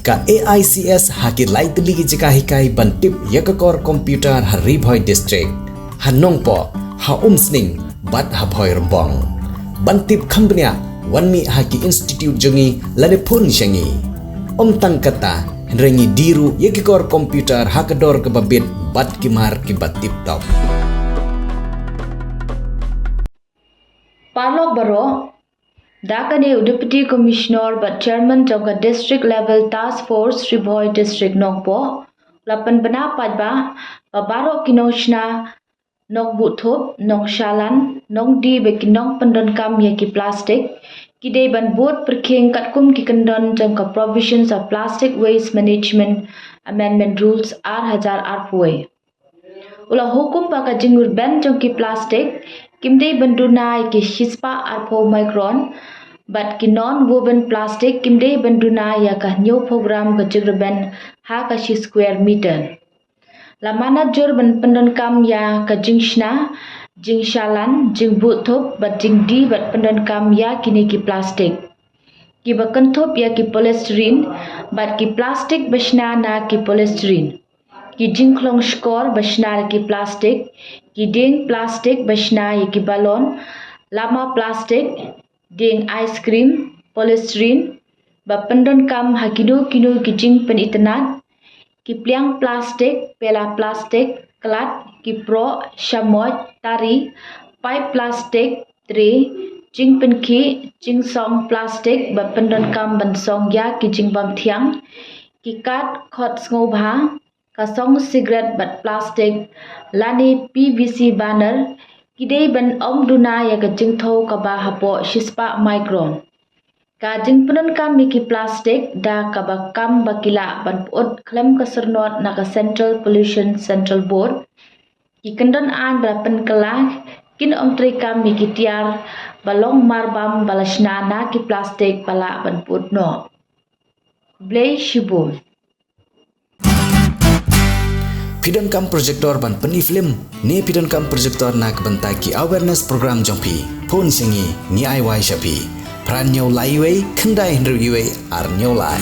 ka AICS haki laitli ki jika hikai bantip yakakor komputer Haribhoi district hanongpo ha umsning bat habhoi rombong bantip khambnya wanmi haki institute jongi lade pun syangi tangkata rengi diru yakakor komputer hakador ke babit bat kimar ki batip top Parlok Baro Dakane Deputy Commissioner but Chairman of the District Level Task Force Haribhoi District Nongpo lapan penapat ba Baro Kinoshna Nong Buthop Nong Shalan Nong Di Bekinong Pendon Kam Yaki Plastic Kide Ban Board Perking Katkum Kikendon Jangka Provisions of Plastic Waste Management Amendment Rules R1000 Arpue Ulah hukum baka jingur ban jangki plastic Kimde bandunai ki shispa arpo micron but ki non-woven plastic kimde bandunai ya ka new program ka jigraben ha ka shi square meter. La manager ban pendon kam ya ka jingshna jing shalan jing buthop but jing di but pendon kam ya kini ki plastic. Ki bakanthop ya ki polystyrene but ki plastic bashna na ki polystyrene. Ki jingklong skor bashna ki plastic ki ding plastic bashna ki balon lama plastic ding ice cream polystyrene bapendon kam hakido kino ki jing penitenat ki pliang plastic pela plastic klat ki pro shamoy tari pipe plastic tray jing penki jing song plastic bapendon kam ban song ya ki jing bam thiang ki kat khot ngobha kasong cigarette but plastic lani PVC banner kidei ban om duna ya ka jingtho ka ba hapo shispa micron ka jingpenon kam miki plastic da ka ba kam bakila ban pot klem ka sernot na ka Central Pollution Central Board ki kendon an brapen kala kin om tri kam miki tiar balong marbam balashna na ki plastic pala ban pot no blay shibul Pidon kam projector ban peni film ne pidon kam projector nak bentai ki awareness program jompi phone singi ni ai wai shapi pran nyau lai wei khandai hendru yue ar nyau lai